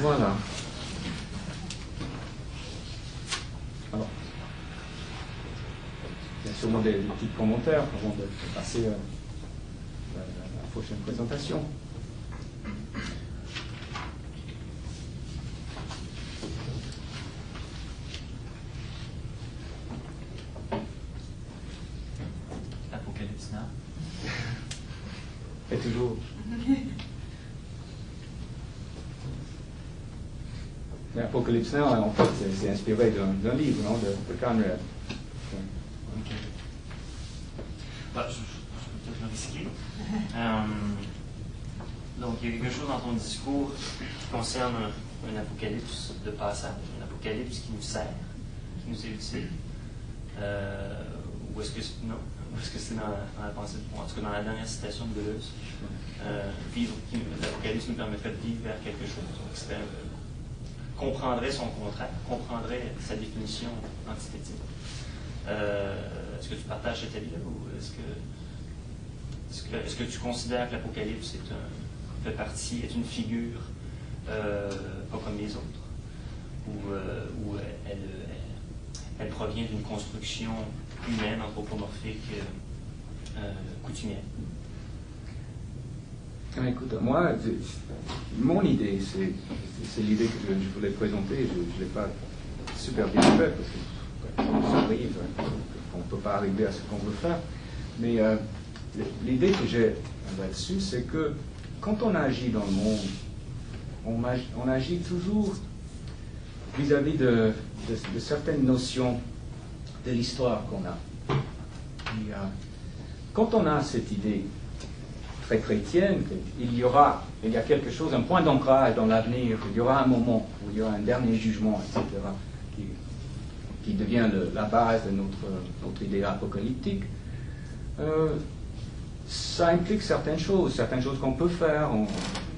Voilà. Alors, il y a sûrement des petits commentaires avant de passer à la prochaine présentation. Apocalypse Now. Et toujours. Apocalypse Now, en fait, c'est inspiré d'un livre, non, de Conrad. Okay. Bah, je peux peut-être le risquer. Donc, il y a quelque chose dans ton discours qui concerne un apocalypse de passage, un apocalypse qui nous sert, qui nous est utile. Ou est-ce que c'est, non? Ou est-ce que c'est dans la pensée, en tout cas dans la dernière citation de Deleuze, l'apocalypse nous permettrait de vivre vers quelque chose. Donc, comprendrait son contraire, comprendrait sa définition antithétique. Est-ce que tu partages cet avis-là ou est-ce que tu considères que l'Apocalypse est une figure pas comme les autres, ou elle provient d'une construction humaine, anthropomorphique, coutumière? Écoute, moi, mon idée, c'est l'idée que je voulais présenter. Je ne l'ai pas super bien faite parce que ça arrive, qu'on ne peut pas arriver à ce qu'on veut faire. Mais l'idée que j'ai là-dessus, c'est que quand on agit dans le monde, on agit toujours vis-à-vis de certaines notions de l'histoire qu'on a. Et, quand on a cette idée très chrétienne, qu'il y a quelque chose, un point d'ancrage dans l'avenir, il y aura un moment où il y aura un dernier jugement, etc., qui devient la base de notre idée apocalyptique, ça implique certaines choses qu'on peut faire,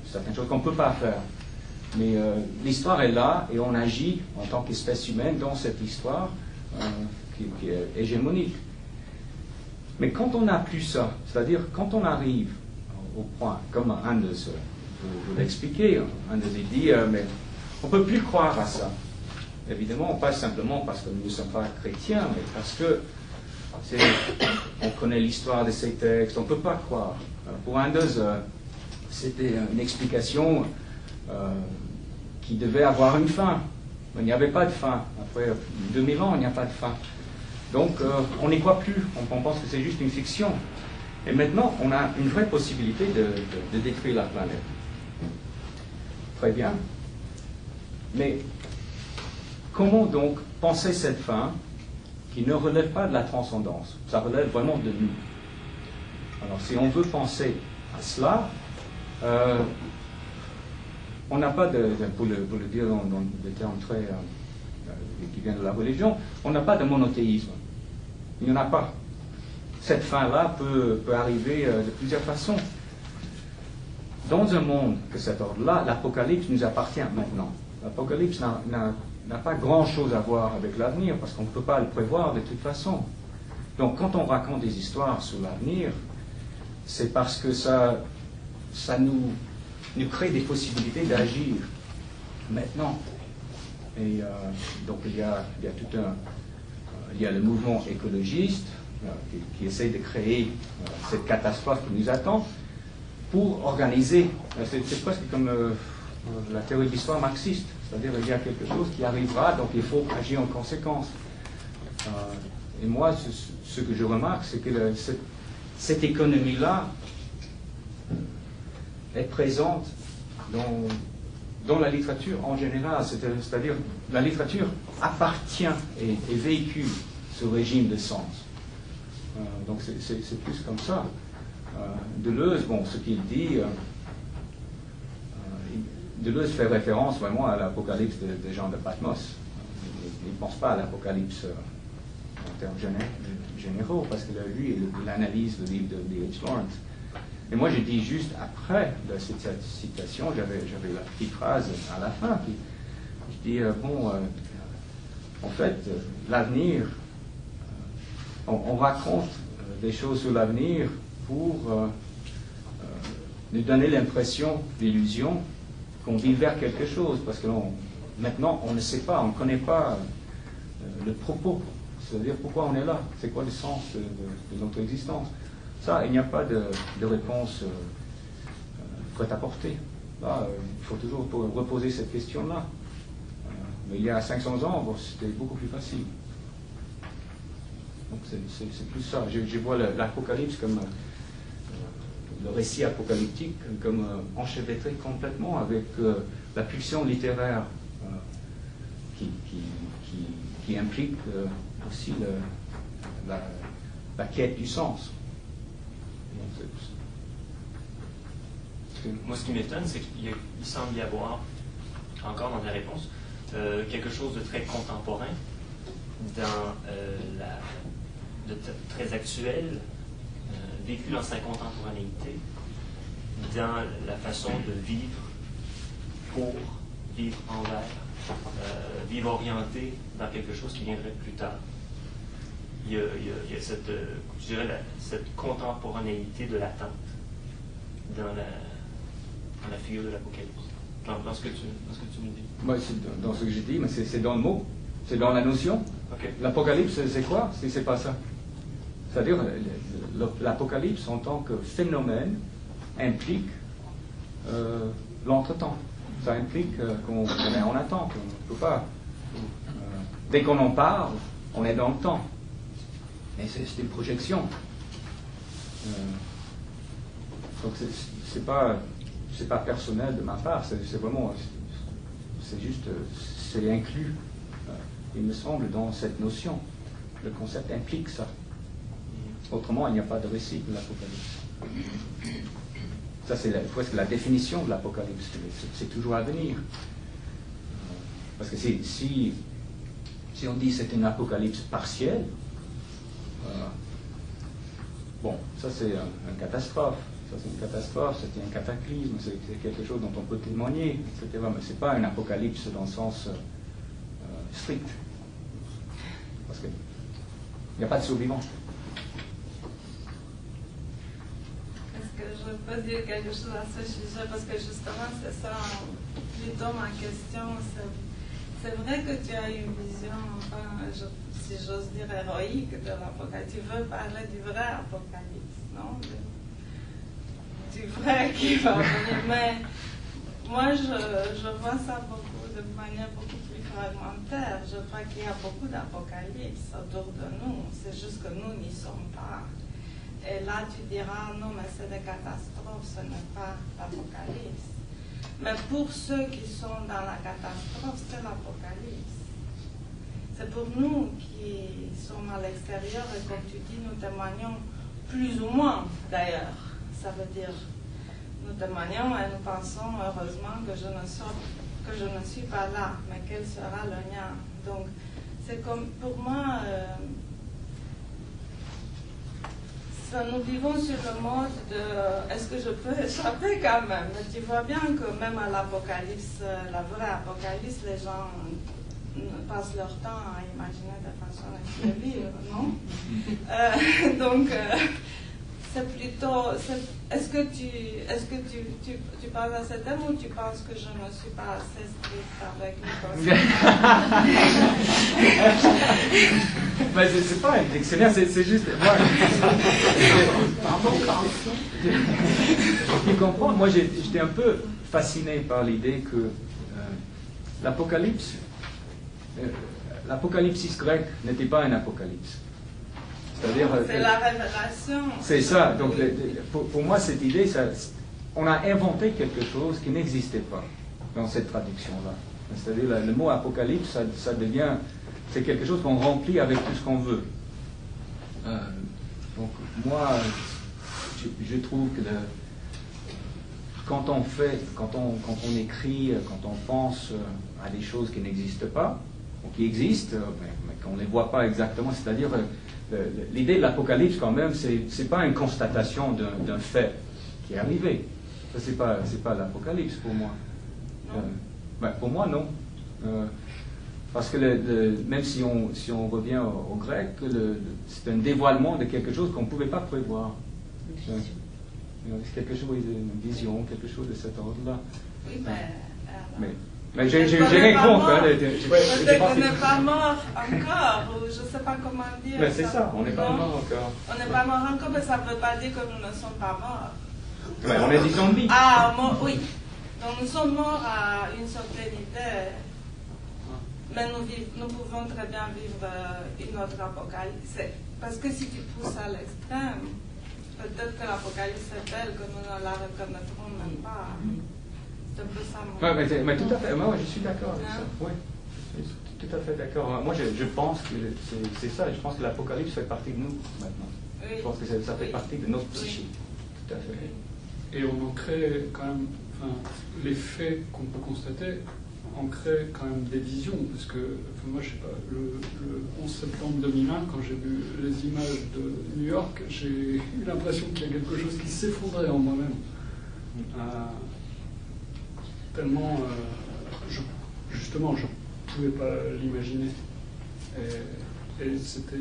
certaines choses qu'on ne peut pas faire. Mais l'histoire est là et on agit en tant qu'espèce humaine dans cette histoire qui est hégémonique. Mais quand on n'a plus ça, c'est-à-dire quand on arrive au point, comme Anders vous l'expliquait, Anders dit, mais on ne peut plus croire à ça. Évidemment, pas simplement parce que nous ne sommes pas chrétiens, mais parce que on connaît l'histoire de ces textes, on ne peut pas croire. Pour Anders, c'était une explication qui devait avoir une fin. Il n'y avait pas de fin. Après 2000 ans, il n'y a pas de fin. Donc, on n'y croit plus. On pense que c'est juste une fiction. Et maintenant, on a une vraie possibilité de détruire la planète. Très bien. Mais comment donc penser cette fin qui ne relève pas de la transcendance? Ça relève vraiment de nous. Alors, si on veut penser à cela, on n'a pas pour le dire dans des termes très qui viennent de la religion, on n'a pas de monothéisme. Il n'y en a pas. Cette fin-là peut arriver de plusieurs façons. Dans un monde de cet ordre-là, l'Apocalypse nous appartient maintenant. L'Apocalypse n'a pas grand-chose à voir avec l'avenir, parce qu'on ne peut pas le prévoir de toute façon. Donc quand on raconte des histoires sur l'avenir, c'est parce que ça nous crée des possibilités d'agir maintenant. Et donc il y a le mouvement écologiste qui essaie de créer cette catastrophe qui nous attend pour organiser. C'est presque comme la théorie de l'histoire marxiste, c'est-à-dire il y a quelque chose qui arrivera, donc il faut agir en conséquence. Et moi, ce que je remarque, c'est que cette économie-là est présente dans la littérature en général, c'est-à-dire la littérature appartient et véhicule ce régime de sens. Donc c'est plus comme ça. Deleuze, bon, ce qu'il dit, Deleuze fait référence vraiment à l'apocalypse des gens de Patmos. Il ne pense pas à l'apocalypse en termes généraux, parce que lui, il analyse le livre de D.H. Lawrence. Et moi, je dis juste après cette citation, j'avais la petite phrase à la fin, je dis, en fait, l'avenir, on raconte des choses sur l'avenir pour nous donner l'impression, l'illusion, qu'on vit vers quelque chose, parce que maintenant on ne sait pas, on ne connaît pas le propos, c'est-à-dire pourquoi on est là, c'est quoi le sens de notre existence. Ça, il n'y a pas de réponse prête à porter. Là, il faut toujours reposer cette question-là. Mais il y a 500 ans, bon, c'était beaucoup plus facile. Donc c'est plus ça. Je vois l'Apocalypse comme le récit apocalyptique comme enchevêtré complètement avec la pulsion littéraire qui implique aussi la quête du sens. Moi, ce qui m'étonne, c'est qu'il semble y avoir, encore dans ta réponse, quelque chose de très contemporain, de très actuel, vécu dans sa contemporanéité, dans la façon de vivre pour, vivre envers, vivre orienté vers quelque chose qui viendrait plus tard. Il y a cette, je dirais, cette contemporanéité de l'attente dans la figure de l'Apocalypse. Dans ce que tu me dis. Moi, c'est dans ce que j'ai dit, mais c'est dans le mot, c'est dans la notion. Okay. L'Apocalypse, c'est quoi si c'est pas ça? C'est-à-dire, l'Apocalypse en tant que phénomène implique l'entretemps. Ça implique qu'on est en attente, on ne peut pas. Dès qu'on en parle, on est dans le temps. Et c'est une projection. Donc c'est pas personnel de ma part, c'est vraiment, c'est juste, c'est inclus, il me semble, dans cette notion. Le concept implique ça. Autrement, il n'y a pas de récit de l'Apocalypse. Ça, c'est presque la définition de l'Apocalypse. C'est toujours à venir. Parce que si on dit que c'est une Apocalypse partielle, bon, ça c'est une catastrophe. Ça c'est une catastrophe, c'est un cataclysme, c'est quelque chose dont on peut témoigner, etc. Mais ce n'est pas un apocalypse dans le sens strict. Parce qu'il n'y a pas de survivants. Est-ce que je peux dire quelque chose à ce sujet? Parce que justement, c'est ça, plutôt ma question. C'est vrai que tu as une vision, enfin, si j'ose dire, héroïque de l'apocalypse. Tu veux parler du vrai apocalypse, non? Du vrai qui va venir. Mais moi, je vois ça de manière beaucoup plus fragmentaire. Je crois qu'il y a beaucoup d'apocalypse autour de nous. C'est juste que nous n'y sommes pas. Et là, tu diras, non, mais c'est des catastrophes, ce n'est pas l'apocalypse. Mais pour ceux qui sont dans la catastrophe, c'est l'apocalypse. C'est pour nous qui sommes à l'extérieur et comme tu dis, nous témoignons plus ou moins d'ailleurs. Ça veut dire, nous témoignons et nous pensons heureusement que je ne suis pas là, mais quel sera le mien. Donc, c'est comme, pour moi, nous vivons sur le mode de est-ce que je peux échapper quand même? Mais tu vois bien que même à l'Apocalypse, la vraie Apocalypse, les gens passent leur temps à imaginer des façons de vivre, non? Donc, c'est plutôt. Est-ce que tu parles à ce thème ou tu penses que je ne suis pas assez stricte avec mes conseils? Ben, c'est pas un dictionnaire, c'est juste. Moi, tu comprends? Moi, j'étais un peu fasciné par l'idée que l'Apocalypse, l'Apocalypsis grec n'était pas un apocalypse. C'est-à-dire, c'est la révélation. C'est ça. Donc, pour moi, cette idée, on a inventé quelque chose qui n'existait pas dans cette traduction-là. C'est-à-dire, le mot apocalypse, ça devient, c'est quelque chose qu'on remplit avec tout ce qu'on veut. Donc, moi, je trouve que quand on écrit, quand on pense à des choses qui n'existent pas, ou qui existent, mais qu'on ne les voit pas exactement, c'est-à-dire l'idée de l'Apocalypse, quand même, c'est pas une constatation d'un fait qui est arrivé. Ça, c'est pas l'Apocalypse pour moi. Ben, pour moi, non. Parce que même si on revient au grec, c'est un dévoilement de quelque chose qu'on ne pouvait pas prévoir. C'est quelque chose, une vision, quelque chose de cet ordre-là. Oui, mais Mais j'ai rien contre. Hein, peut-être qu'on n'est pas mort encore, ou je ne sais pas comment dire. Mais c'est ça, on n'est pas mort encore. On n'est pas mort encore, mais ça ne veut pas dire que nous ne sommes pas morts. Ouais, on est des zombies. Ah, oui. Donc nous sommes morts à une certaine idée. Mais nous pouvons très bien vivre une autre apocalypse. Parce que si tu pousses à l'extrême, peut-être que l'apocalypse est telle que nous ne la reconnaîtrons même pas. C'est un peu ça mon... mais tout à fait, moi je suis d'accord avec ça. Oui, je suis tout à fait d'accord. Moi je pense que c'est ça, je pense que l'apocalypse fait partie de nous maintenant. Oui. Je pense que ça fait partie de notre psyché. Tout à fait. Et on en crée quand même, les faits qu'on peut constater, on crée quand même des visions, parce que, moi je sais pas, le 11 septembre 2001, quand j'ai vu les images de New York, j'ai eu l'impression qu'il y a quelque chose qui s'effondrait en moi-même. Tellement, justement, je ne pouvais pas l'imaginer. Et c'était...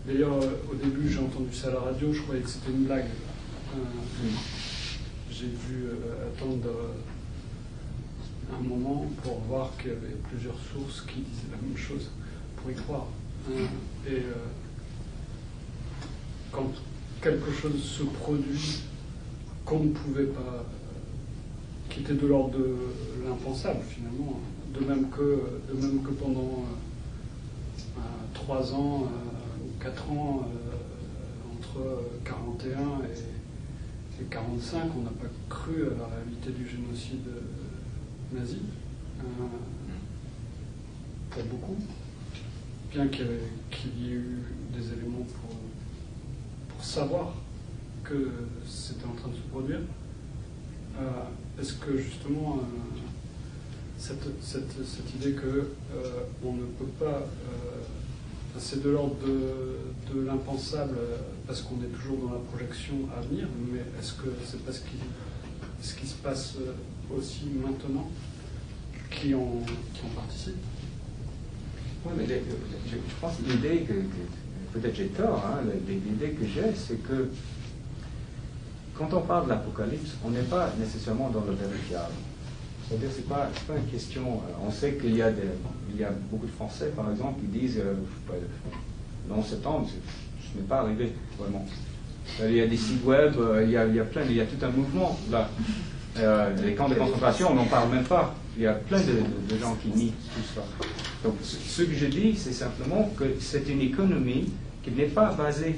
D'ailleurs, au début, j'ai entendu ça à la radio, je croyais que c'était une blague. J'ai dû attendre un moment pour voir qu'il y avait plusieurs sources qui disaient la même chose, pour y croire. Et quand quelque chose se produit qu'on ne pouvait pas, qui était de l'ordre de l'impensable finalement, de même que pendant 3 ans ou 4 ans, entre 41 et 45, on n'a pas cru à la réalité du génocide nazi, pour beaucoup, bien qu'il y ait eu des éléments pour savoir que c'était en train de se produire. Est-ce que justement cette idée que on ne peut pas, c'est de l'ordre de l'impensable parce qu'on est toujours dans la projection à venir, mais est-ce que c'est pas ce qui se passe aussi maintenant qui en participe? Oui, mais je pense que l'idée que peut-être j'ai tort, hein, l'idée que j'ai, c'est que quand on parle de l'apocalypse, on n'est pas nécessairement dans le vérifiable. C'est-à-dire, c'est pas une question. On sait qu'il y a beaucoup de Français, par exemple, qui disent le 11 septembre, ce n'est pas arrivé vraiment. Il y a des sites web, il y a tout un mouvement là. Les camps de concentration, on n'en parle même pas. Il y a plein de gens qui nient tout ça. Donc, ce que je dis, c'est simplement que c'est une économie qui n'est pas basée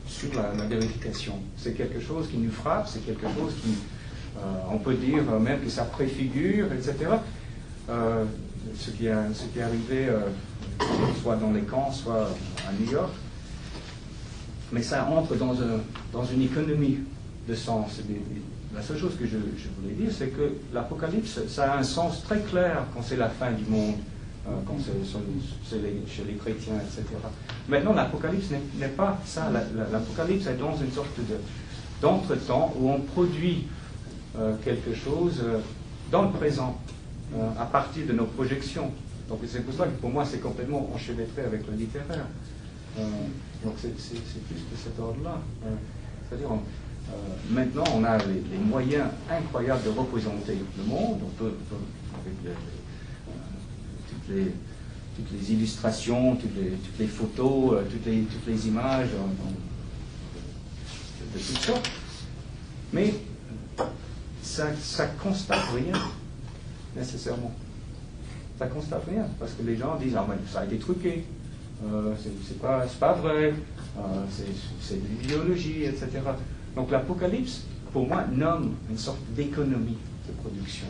sur la vérification. C'est quelque chose qui nous frappe, c'est quelque chose qui, on peut dire même que ça préfigure, etc. Ce qui est arrivé soit dans les camps, soit à New York. Mais ça entre dans une économie de sens. La seule chose que je voulais dire, c'est que l'apocalypse, ça a un sens très clair quand c'est la fin du monde, quand c'est chez les chrétiens, etc. Maintenant, l'apocalypse n'est pas ça. L'apocalypse est dans une sorte d'entretemps où on produit quelque chose dans le présent, à partir de nos projections. Donc c'est pour ça que pour moi, c'est complètement enchevêtré avec le littéraire. Donc c'est plus de cet ordre-là. C'est-à-dire, maintenant, on a les moyens incroyables de représenter le monde. On peut avec toutes les illustrations, toutes les photos, toutes les images de toutes sortes. Mais ça ne constate rien, nécessairement. Ça ne constate rien, parce que les gens disent « Ah, mais ça a été truqué, c'est pas vrai, c'est de l'idéologie, etc. » Donc l'Apocalypse, pour moi, nomme une sorte d'économie de production.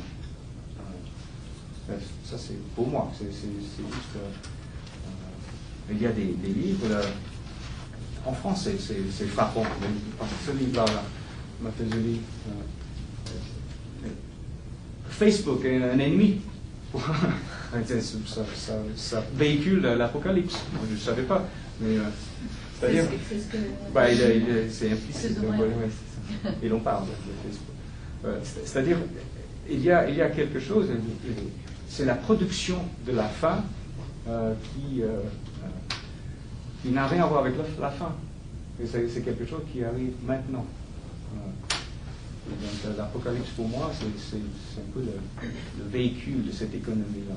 Ça, c'est pour moi, c'est juste... il y a des livres, en français, c'est frappant. Ce livre-là m'a fait joli. Facebook est un ennemi. ça véhicule l'Apocalypse. Je ne savais pas. Mais, c'est-à-dire, c'est implicite. Et l'on parle de Facebook. C'est-à-dire, il y a quelque chose, c'est la production de la fin qui n'a rien à voir avec la fin. C'est quelque chose qui arrive maintenant. Donc l'Apocalypse pour moi, c'est un peu le véhicule de cette économie-là.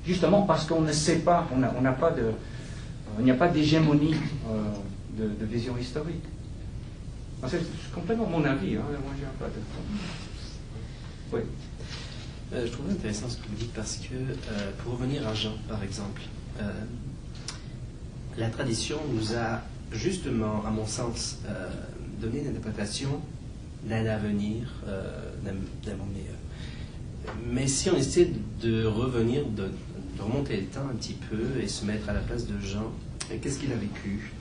Justement parce qu'on ne sait pas, il n'y a pas d'hégémonie de vision historique. C'est complètement mon avis. Hein. Moi, j'ai pas de... Oui. Je trouve intéressant ce que vous dites parce que, pour revenir à Jean, par exemple, la tradition nous a justement, à mon sens, donné une interprétation d'un avenir, d'un monde meilleur. Mais si on essaie de revenir, de remonter le temps un petit peu et se mettre à la place de Jean, qu'est-ce qu'il a vécu?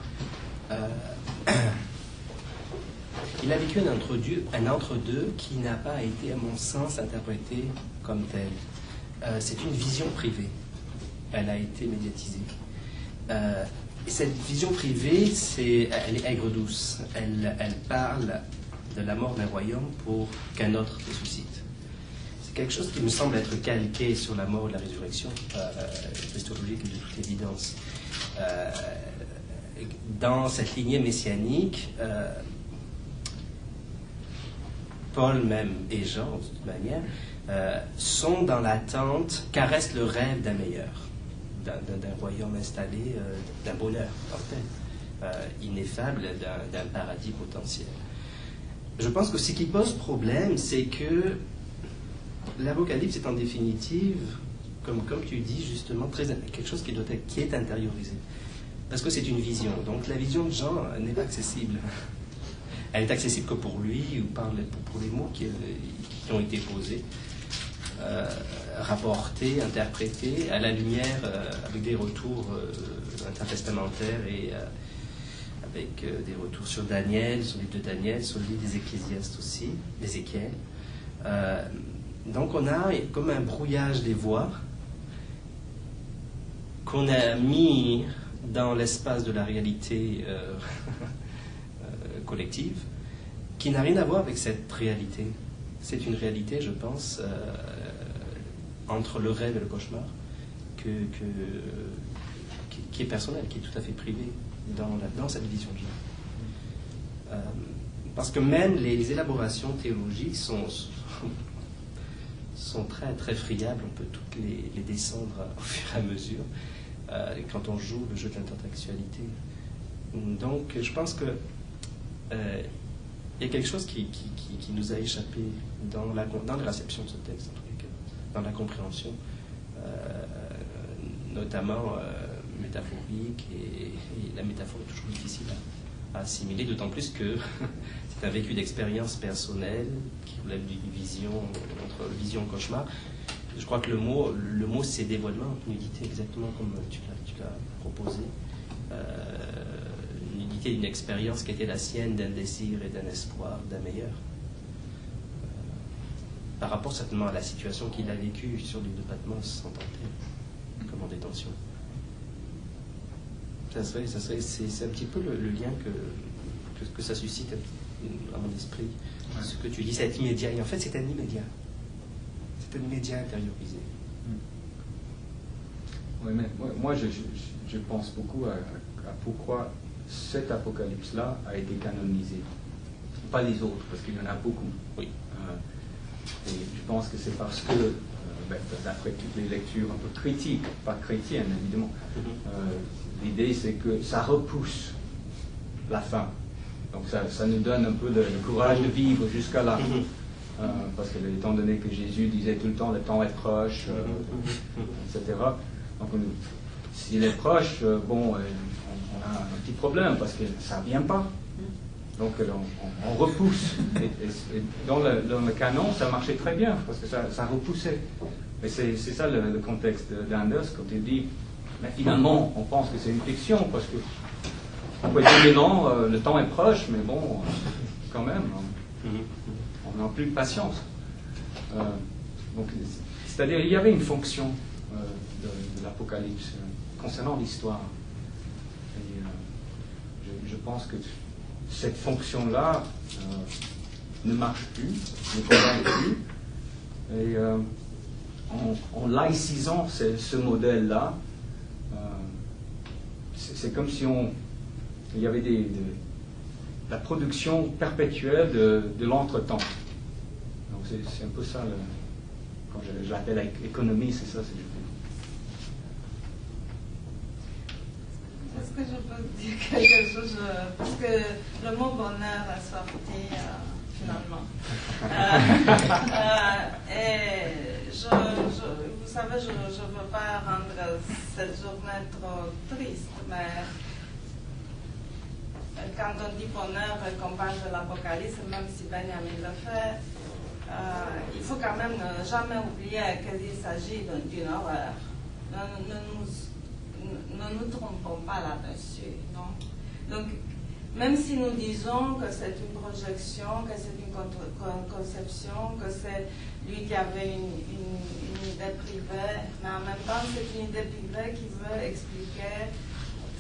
Il a vécu un entre-deux qui n'a pas été, à mon sens, interprété comme tel. C'est une vision privée. Elle a été médiatisée. Et cette vision privée, elle est aigre-douce. Elle parle de la mort d'un royaume pour qu'un autre ressuscite. C'est quelque chose qui me semble être calqué sur la mort et la résurrection, christologique de toute évidence. Dans cette lignée messianique, Paul même et Jean, de toute manière, sont dans l'attente, caressent le rêve d'un meilleur, d'un royaume installé, d'un bonheur ineffable, d'un paradis potentiel. Je pense que ce qui pose problème, c'est que l'Apocalypse est en définitive, comme tu dis justement, quelque chose qui est intériorisé. Parce que c'est une vision. Donc la vision de Jean n'est pas accessible. Elle est accessible que pour lui ou pour les mots qui ont été posés, rapportés, interprétés à la lumière, avec des retours intertestamentaires et avec des retours sur Daniel, sur le livre de Daniel, sur le livre des Ecclésiastes aussi, d'Ézéchiel. Donc on a comme un brouillage des voix qu'on a mis dans l'espace de la réalité collective, qui n'a rien à voir avec cette réalité. C'est une réalité, je pense, entre le rêve et le cauchemar, qui est personnelle, qui est tout à fait privée dans cette vision de Jean. Parce que même les élaborations théologiques sont très, très friables, on peut toutes les descendre au fur et à mesure, quand on joue le jeu de l'intertextualité. Donc, je pense que il y a quelque chose qui nous a échappé dans la réception de ce texte, en tous les cas, dans la compréhension, notamment métaphorique, et la métaphore est toujours difficile à assimiler, d'autant plus que c'est un vécu d'expérience personnelle qui relève d'une vision, entre vision et cauchemar. Je crois que le mot c'est dévoilement, nudité, exactement comme tu l'as proposé. Nudité d'une expérience qui était la sienne, d'un désir et d'un espoir, d'un meilleur. Par rapport certainement à la situation qu'il a vécue sur l'île de Patmos en tant que comme en détention. C'est un petit peu le lien que ça suscite à mon esprit. Ouais. Ce que tu dis, c'est immédiat. Et en fait, c'est un immédiat. C'est un immédiat intériorisé. Oui, mais moi, je pense beaucoup à pourquoi cet apocalypse-là a été canonisé. Pas les autres, parce qu'il y en a beaucoup. Oui. Et je pense que c'est parce que, d'après toutes les lectures un peu critiques, pas chrétiennes évidemment, l'idée c'est que ça repousse la fin. Donc ça nous donne un peu le courage de vivre jusqu'à là. Parce que étant donné que Jésus disait tout le temps le temps est proche, etc. Donc s'il est proche, on a un petit problème parce que ça ne vient pas. Donc on repousse. Et dans le canon, ça marchait très bien parce que ça repoussait. Mais c'est ça le contexte d'Anders quand il dit, mais finalement, on pense que c'est une fiction parce que on peut dire non, le temps est proche, mais bon, quand même, on n'a plus de patience. Donc, c'est-à-dire, il y avait une fonction de l'Apocalypse concernant l'histoire. Et je pense que cette fonction-là ne marche plus, ne convainc plus. Et en laïcisant ce modèle-là, c'est comme si il y avait la production perpétuelle de l'entretemps. Donc c'est un peu ça, quand je l'appelle économie, c'est ça. Est-ce que je peux dire quelque chose? Parce que le mot bonheur est sorti finalement. Et vous savez, je ne veux pas rendre cette journée trop triste, mais quand on dit bonheur et qu'on parle de l'Apocalypse, même si Benjamin le fait, il faut quand même ne jamais oublier qu'il s'agit d'une horreur. Ne nous trompons pas là-dessus, non? Donc, même si nous disons que c'est une projection, que c'est une conception, que c'est lui qui avait une idée privée, mais en même temps, c'est une idée privée qui veut expliquer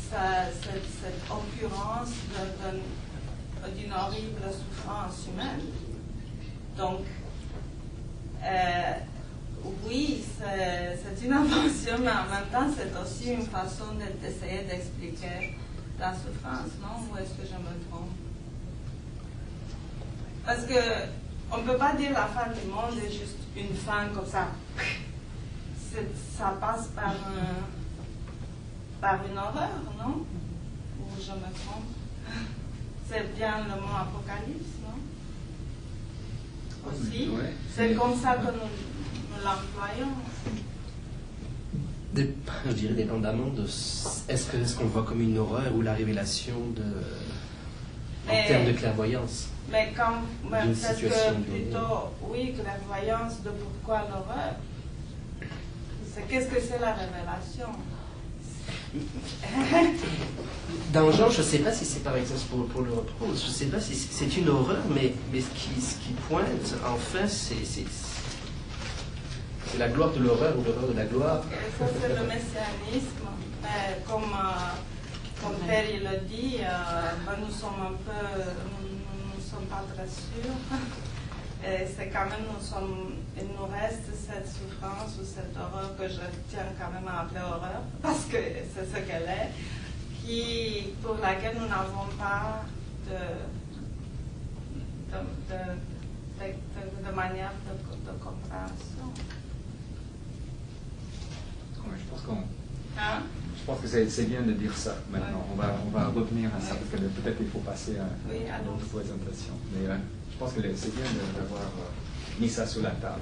cette occurrence d'une horrible souffrance humaine. Donc, oui, c'est une invention, mais en même temps, c'est aussi une façon d'essayer d'expliquer la souffrance, non? Ou est-ce que je me trompe? Parce qu'on ne peut pas dire la fin du monde est juste une fin comme ça. Ça passe par une horreur, non? Ou je me trompe? C'est bien le mot apocalypse, non? Aussi. Ouais. C'est comme ça que nous l'employons. Je dirais dépendamment de est-ce qu'on le voit comme une horreur ou la révélation en termes de clairvoyance. Mais comme peut-être que plutôt oui, clairvoyance de pourquoi l'horreur. Qu'est-ce que c'est la révélation? Dans le genre, je ne sais pas si c'est par exemple pour le reprose, je ne sais pas si c'est une horreur, mais ce qui pointe en fait, c'est la gloire de l'horreur ou l'horreur de la gloire. Et ça, c'est le messianisme. Comme Terry le dit, nous sommes un peu, nous ne sommes pas très sûrs. Et c'est quand même, il nous reste cette souffrance ou cette horreur que je tiens quand même à appeler horreur, parce que c'est ce qu'elle est, pour laquelle nous n'avons pas de manière de compréhension. Je pense que c'est bien de dire ça maintenant. Ouais. On va revenir à ça, parce que peut-être qu'il faut passer à une autre présentation. Mais je pense que c'est bien d'avoir mis ça sur la table.